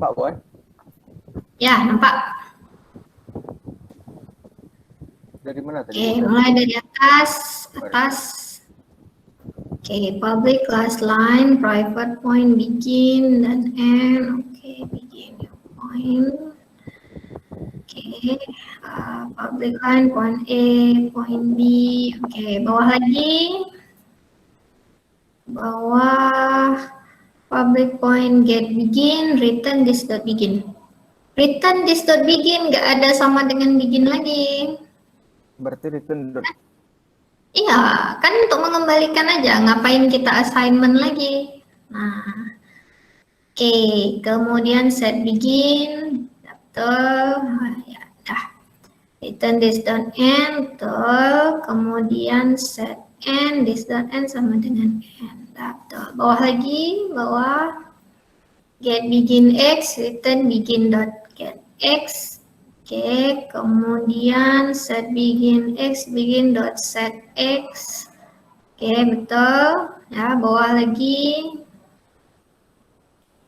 Nampak Bu? Ya, nampak. Dari mana tadi? Oke, mulai dari atas. Oke, public class line, private point begin dan end. Oke, begin point. Oke, public line point A, point B. Oke, bawah lagi. Bawah public point get begin, return this dot begin. Return this dot begin nggak ada sama dengan begin lagi. Berarti return dot. Iya, kan untuk mengembalikan aja, ngapain kita assignment lagi. Nah, oke, kemudian set begin, betul, ya dah. Return this dot end, betul, kemudian set end, this dot end sama dengan end, betul. Bawah lagi, bawah, get begin x, return begin dot get x. Oke, kemudian set begin x, begin dot set x. Oke, betul. Ya, bawah lagi.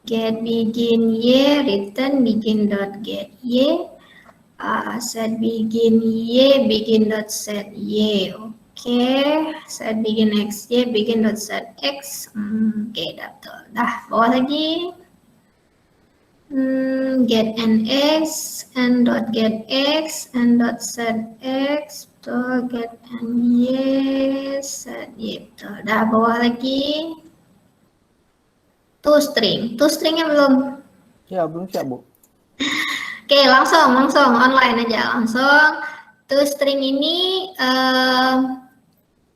Get begin y, return begin dot get y. Set begin y, begin dot set y. Oke, set begin x y, begin dot set x. Oke, betul. Dah, bawah lagi. Get nx, n dot get x, n dot set x, betul, get ny, set y, betul. Dah, bawah lagi. ToString-nya belum? Ya, belum siap Bu. Oke, langsung online aja, langsung. ToString ini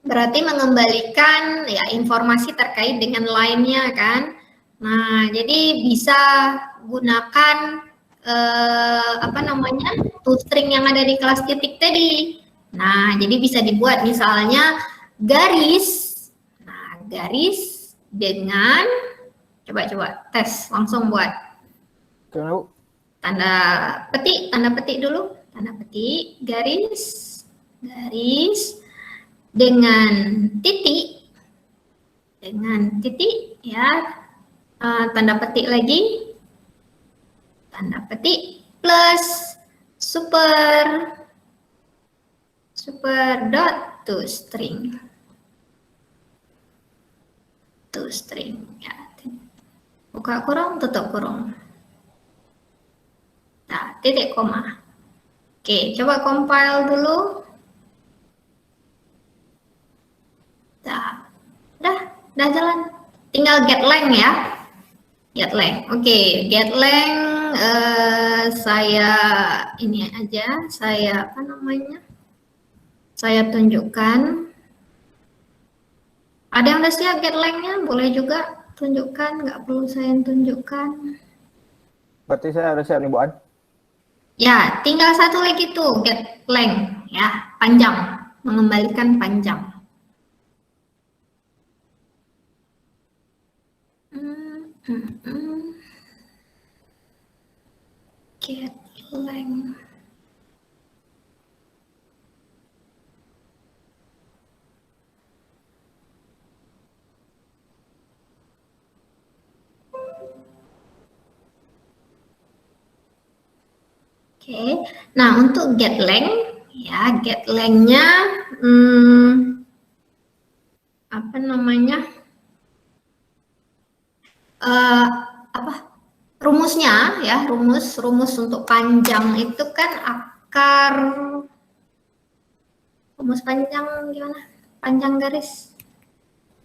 berarti mengembalikan ya informasi terkait dengan line-nya kan. Nah, jadi bisa gunakan ToString yang ada di kelas titik tadi. Nah, jadi bisa dibuat misalnya garis. Nah, garis dengan coba tes langsung buat. Gimana Bu? Tanda petik dulu. Tanda petik, garis dengan titik ya. Tanda petik lagi, tanda petik plus super dot toString ya. Buka kurung, tutup kurung. Nah, titik koma. Oke, coba compile dulu. Dah jalan. Tinggal get length ya. Get length. Oke, get length saya ini aja, saya saya tunjukkan. Ada yang udah siap get length-nya? Boleh juga tunjukkan, nggak perlu saya tunjukkan. Berarti saya harus siap nih Bu An? Ya, tinggal satu lagi tuh get length ya, panjang, mengembalikan panjang. Get length. Oke, nah untuk get length ya, get length-nya rumusnya ya, rumus untuk panjang itu kan akar, rumus panjang gimana? Panjang garis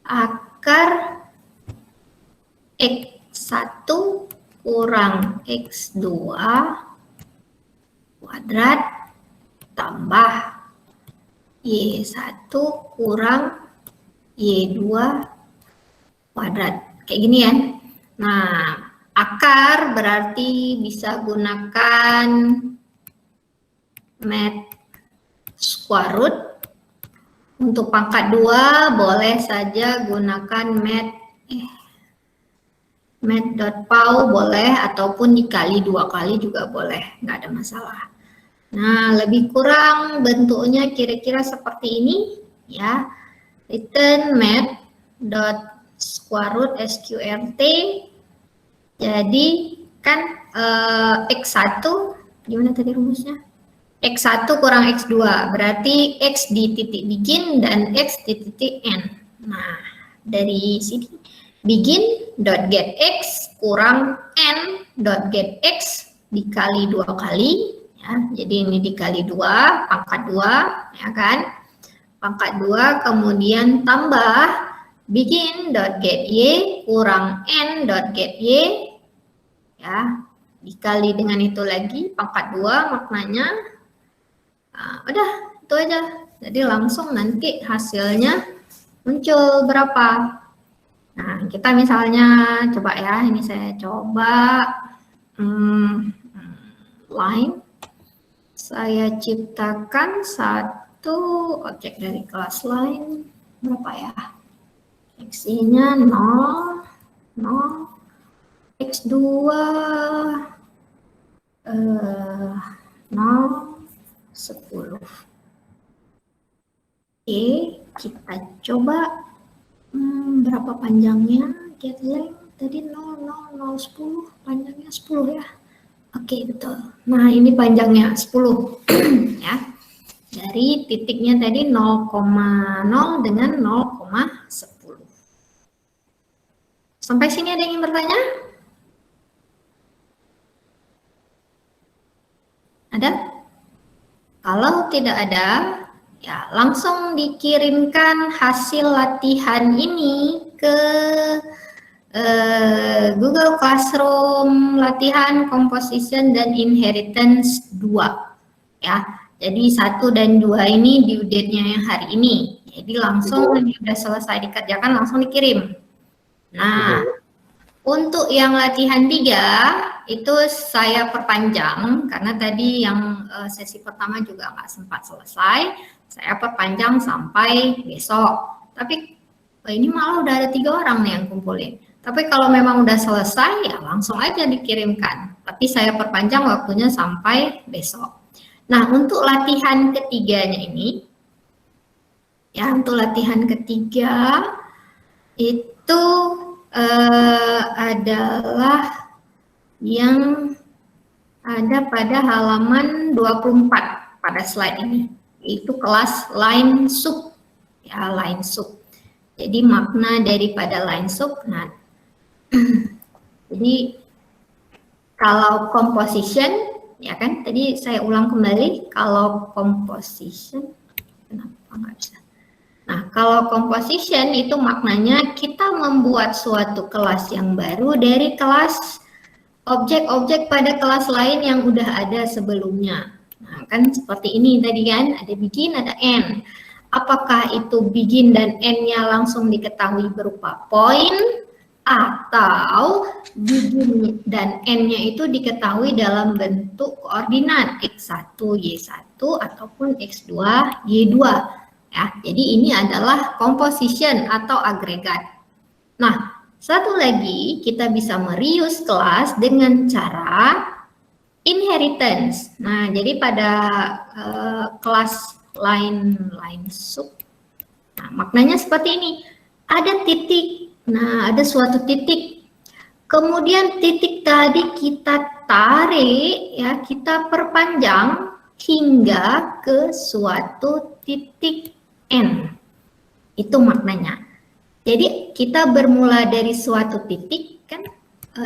akar X1 kurang X2 kuadrat tambah Y1 kurang Y2 kuadrat. Kayak gini ya. Nah, akar berarti bisa gunakan mat square root. Untuk pangkat 2 boleh saja gunakan mat.pow boleh, ataupun dikali 2 kali juga boleh, nggak ada masalah. Nah, lebih kurang bentuknya kira-kira seperti ini ya. Return mat dot square root sqrt. Jadi kan X1, gimana tadi rumusnya? X1 kurang X2, berarti X di titik begin dan X di titik end. Nah, dari sini begin dot get X kurang end dot get X dikali 2 kali, ya. Jadi ini dikali 2, pangkat 2, ya kan? Pangkat 2, kemudian tambah begin dot get Y kurang end dot get Y, ya. Dikali dengan itu lagi, pangkat 2 maknanya. Nah, udah, itu aja. Jadi langsung nanti hasilnya muncul berapa. Nah, kita misalnya coba ya, ini saya coba line. Saya ciptakan satu objek dari kelas line. Berapa ya? X-nya 0, 0, X2, 0, 10. Oke, kita coba berapa panjangnya get length tadi 0, 0, 0, 10, panjangnya 10 ya. Oke, betul. Nah, ini panjangnya 10 ya. Dari titiknya tadi 0,0 dengan 0,10. Sampai sini ada yang ingin bertanya? Ada? Kalau tidak ada, ya langsung dikirimkan hasil latihan ini ke Google Classroom latihan composition dan inheritance 2. Ya, jadi 1 dan 2 ini due date-nya yang hari ini. Jadi langsung ini sudah selesai dikerjakan, langsung dikirim. Nah, untuk yang latihan 3 itu saya perpanjang karena tadi yang sesi pertama juga nggak sempat selesai, saya perpanjang sampai besok. Tapi ini malah udah ada 3 orang nih yang kumpulin. Tapi kalau memang udah selesai ya langsung aja dikirimkan. Tapi saya perpanjang waktunya sampai besok. Nah, untuk latihan ketiganya ini, ya untuk latihan ketiga itu adalah yang ada pada halaman 24 pada slide ini, yaitu kelas line sub, ya line sub. Jadi makna daripada line sub, nah, jadi kalau composition, ya kan, tadi saya ulang kembali, kalau composition, kenapa nggak bisa? Nah, kalau composition itu maknanya kita membuat suatu kelas yang baru dari kelas objek-objek pada kelas lain yang udah ada sebelumnya. Nah, kan seperti ini tadi kan, ada begin, ada end. Apakah itu begin dan end-nya langsung diketahui berupa point, atau begin dan end-nya itu diketahui dalam bentuk koordinat X1, Y1, ataupun X2, Y2. Ya, jadi ini adalah composition atau agregat. Nah, satu lagi kita bisa mereuse kelas dengan cara inheritance. Nah, jadi pada kelas line sub, nah, maknanya seperti ini. Ada titik, nah ada suatu titik. Kemudian titik tadi kita tarik, ya kita perpanjang hingga ke suatu titik N. Itu maknanya. Jadi kita bermula dari suatu titik kan,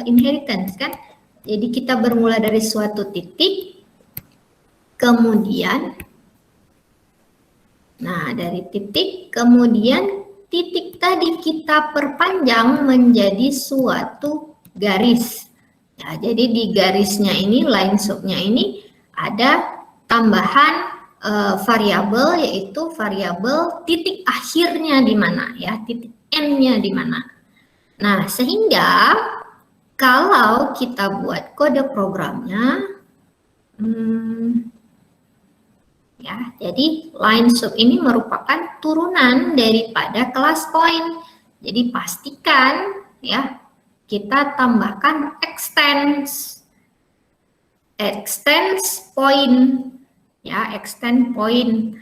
inheritance kan. Jadi kita bermula dari suatu titik, kemudian, nah dari titik, kemudian titik tadi kita perpanjang menjadi suatu garis. Ya, jadi di garisnya ini, line subnya ini ada tambahan variabel, yaitu variabel titik akhirnya di mana, ya titik N-nya di mana. Nah, sehingga kalau kita buat kode programnya, ya, jadi line sub ini merupakan turunan daripada kelas point. Jadi pastikan ya kita tambahkan extends point, ya extend point.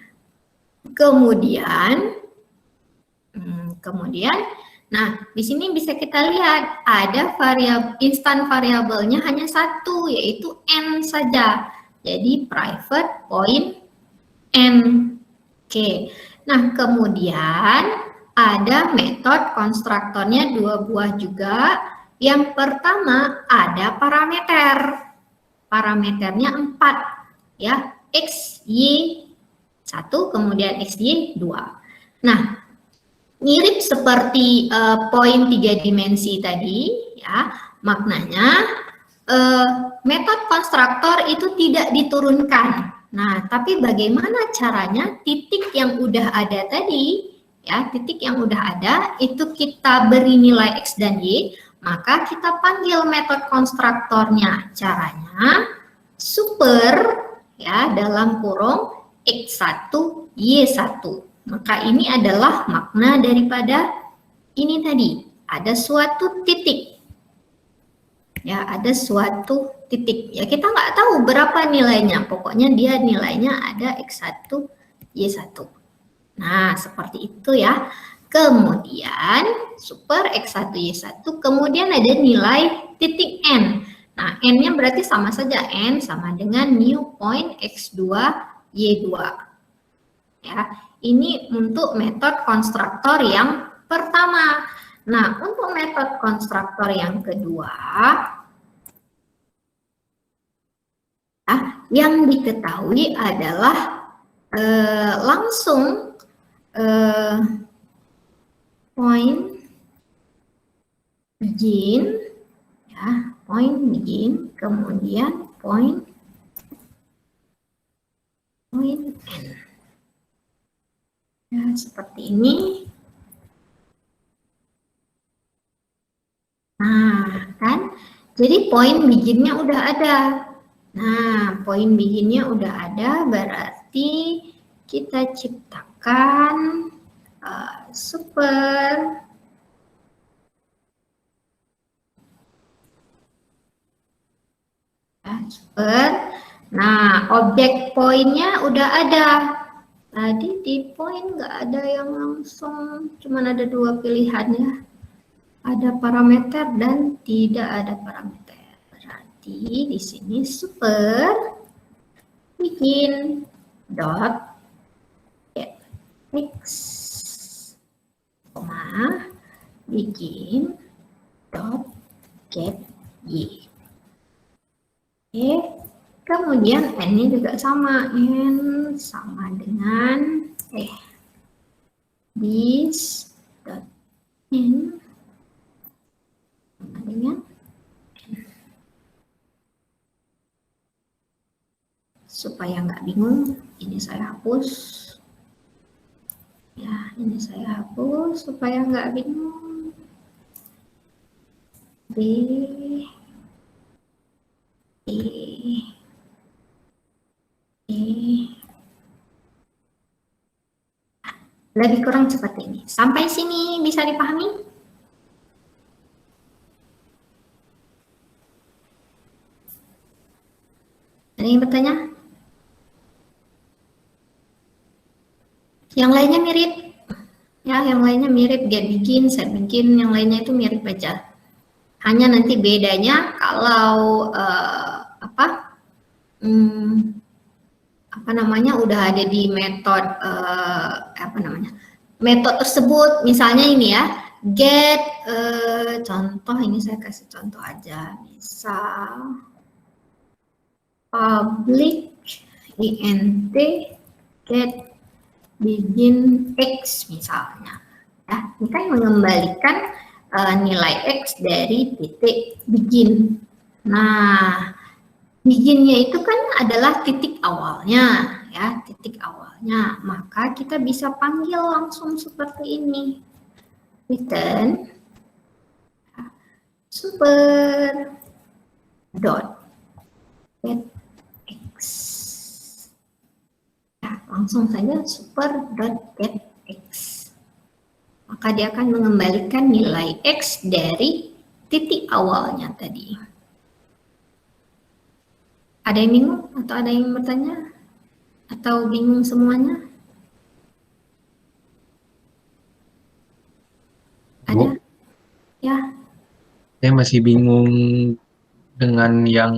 Kemudian, Nah, di sini bisa kita lihat ada instan variabelnya hanya satu, yaitu n saja. Jadi private point n. Oke. Nah, kemudian ada metode konstruktornya 2 buah juga. Yang pertama ada parameter. Parameternya 4 ya, x, y 1, kemudian x, y 2. Nah, mirip seperti poin 3 dimensi tadi ya, maknanya metode konstruktor itu tidak diturunkan. Nah, tapi bagaimana caranya titik yang udah ada tadi, ya, titik yang udah ada itu kita beri nilai x dan y, maka kita panggil metode konstruktornya. Caranya super ya dalam kurung x1 y1. Maka ini adalah makna daripada ini tadi, ada suatu titik. Ya, ada suatu titik. Ya, kita nggak tahu berapa nilainya. Pokoknya dia nilainya ada x1, y1. Nah, seperti itu ya. Kemudian super x1, y1. Kemudian ada nilai titik n. Nah, n-nya berarti sama saja. N sama dengan new point x2, y2. Ya, ini untuk metode konstruktor yang pertama. Nah, untuk metode konstruktor yang kedua, yang diketahui adalah langsung point begin, ya, point begin, kemudian point end. Ya, seperti ini. Nah, kan? Jadi poin biginnya udah ada. Nah, poin biginnya udah ada, berarti kita ciptakan super ya, super. Nah, objek poinnya udah ada. Tadi di poin nggak ada yang langsung, cuman ada 2 pilihan ya. Ada parameter dan tidak ada parameter. Berarti di sini super bikin dot get x, bikin dot get y. Oke, kemudian n-nya juga sama, n sama dengan this dot n sama dengan n. Supaya nggak bingung, ini saya hapus. Ya, ini saya hapus supaya nggak bingung. B lebih kurang seperti ini. Sampai sini bisa dipahami? Ada yang bertanya? Yang lainnya mirip? Ya, yang lainnya mirip. Get begin, set begin, yang lainnya itu mirip aja. Hanya nanti bedanya kalau udah ada di metode metode tersebut, misalnya ini ya, get contoh, ini saya kasih contoh aja, misal public int get begin x misalnya, ya, ini kan mengembalikan nilai x dari titik begin. Nah, beginnya itu kan adalah titik awalnya, ya, titik awalnya. Maka kita bisa panggil langsung seperti ini. Return super dot get x. Ya, langsung saja super dot get x. Maka dia akan mengembalikan nilai x dari titik awalnya tadi. Ada yang bingung atau ada yang bertanya? Atau bingung semuanya? Ada? Ya, Saya masih bingung dengan yang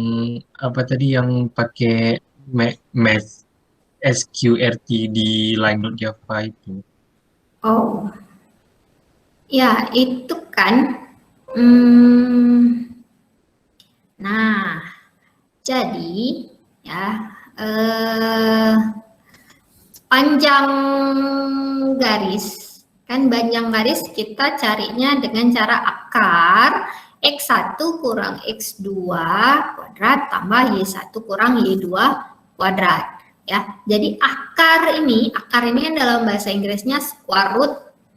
apa tadi yang pakai math SQRT di line.java itu. oh, ya itu kan. Hmm, nah, jadi ya panjang garis kan panjang garis kita carinya dengan cara akar X1 kurang X2 kuadrat tambah Y1 kurang Y2 kuadrat ya. Jadi akar ini kan dalam bahasa Inggrisnya square root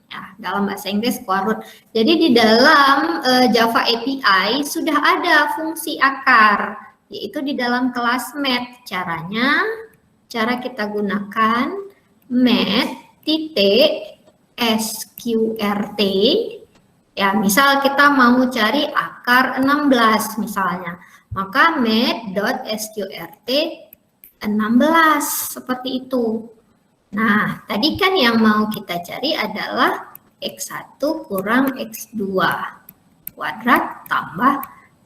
ya, dalam bahasa Inggris square root. Jadi di dalam Java API sudah ada fungsi akar yaitu di dalam kelas math. Cara kita gunakan math titik SQRT ya, misal kita mau cari akar 16 misalnya, maka math.sqrt 16 seperti itu. Nah, tadi kan yang mau kita cari adalah X1 kurang X2 kuadrat tambah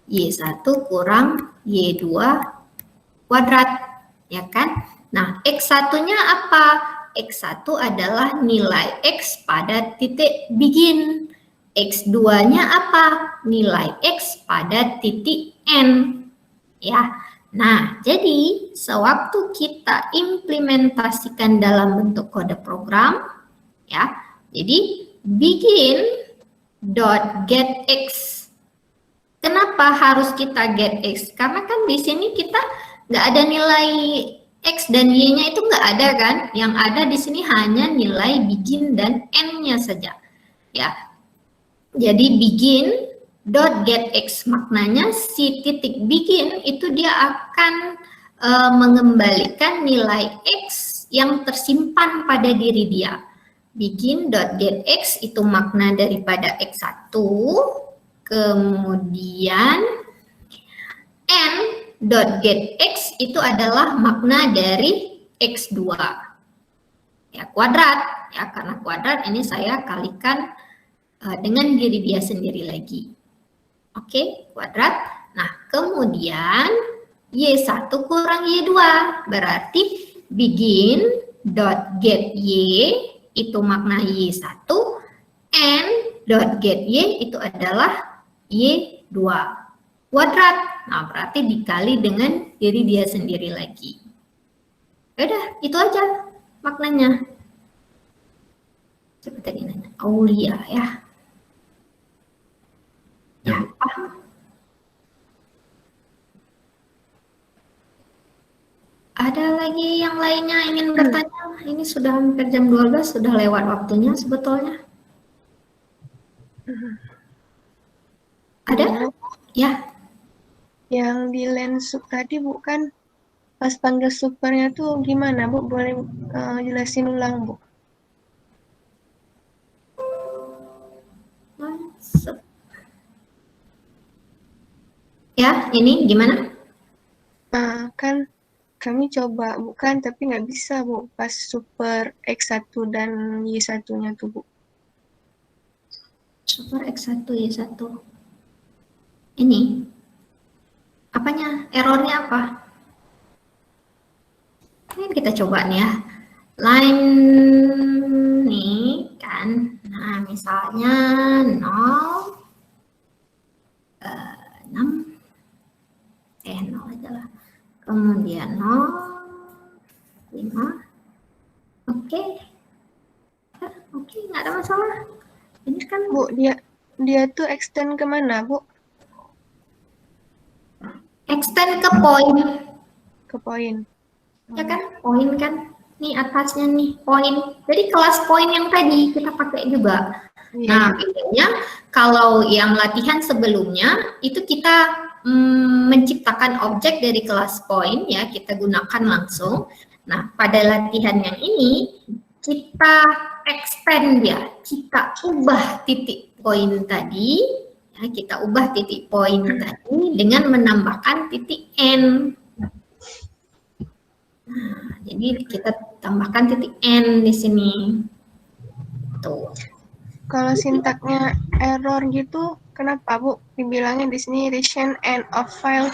Y1 kurang Y2 kuadrat, ya kan? Nah, X1-nya apa? X1 adalah nilai X pada titik begin. X2-nya apa? Nilai X pada titik N. Ya. Nah, jadi sewaktu kita implementasikan dalam bentuk kode program, ya. Jadi begin dot get X. Kenapa harus kita get X? Karena kan di sini kita nggak ada nilai X dan Y-nya itu nggak ada kan? Yang ada di sini hanya nilai begin dan N-nya saja. Ya, jadi begin dot get X maknanya si titik begin itu dia akan mengembalikan nilai X yang tersimpan pada diri dia. Begin dot get X itu makna daripada X1, kemudian N dot get X itu adalah makna dari X2 ya, kuadrat ya, karena kuadrat ini saya kalikan dengan diri dia sendiri lagi. Oke, kuadrat. Nah, kemudian Y1 kurang Y2 berarti begin dot get Y itu makna Y1, N dot get Y itu adalah Y2 kuadrat. Nah, berarti dikali dengan diri dia sendiri lagi. Udah, itu aja maknanya. Coba tadi nanya. Aulia ya. Ya, paham. Ada lagi yang lainnya ingin bertanya? Ini sudah hampir jam 12, sudah lewat waktunya sebetulnya. Ada? Ya. Yang di lens tadi bukan pas panggil supernya tuh gimana Bu? Boleh jelasin ulang Bu? Ya, ini gimana? Kan kami coba bukan tapi nggak bisa Bu pas super X1 dan Y1-nya tuh Bu. Super X1, Y1. Ini. Apanya? Errornya apa? Ini kita coba nih ya. Line nih kan. Nah, misalnya 0, 6. 0 aja lah. Kemudian 0, 5. Oke. Oke, nggak ada masalah. Ini kan Bu, dia tuh extend kemana Bu? extend ke poin. Ke poin. Ya kan, poin kan. Nih atasnya nih, poin. Jadi kelas poin yang tadi kita pakai juga. Iya. Nah, bedanya kalau yang latihan sebelumnya itu kita menciptakan objek dari kelas poin ya, kita gunakan langsung. Nah, pada latihan yang ini kita expand ya, kita ubah titik poin tadi, ya, kita ubah titik poin tadi dengan menambahkan titik N. Nah, jadi kita tambahkan titik N di sini. Tuh. Kalau sintaknya error gitu kenapa Bu dibilangnya di sini recent end of file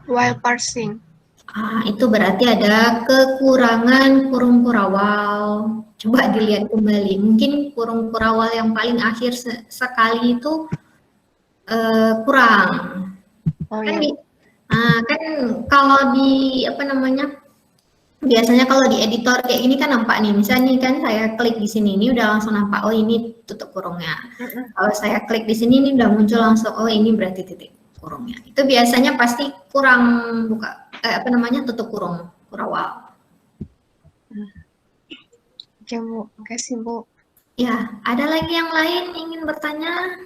while parsing? Itu berarti ada kekurangan kurung kurawal. Coba dilihat kembali. Mungkin kurung kurawal yang paling akhir sekali itu kurang. Oh Kan iya. kan kalau di apa namanya? Biasanya kalau di editor kayak gini kan nampak nih. Misalnya nih kan saya klik di sini, ini udah langsung nampak, oh ini tutup kurungnya. Kalau saya klik di sini, ini udah muncul langsung, oh ini berarti titik kurungnya. Itu biasanya pasti kurang buka, apa namanya, tutup kurung, kurawal. Oke Bu, makasih Bu. Ya, ada lagi yang lain ingin bertanya?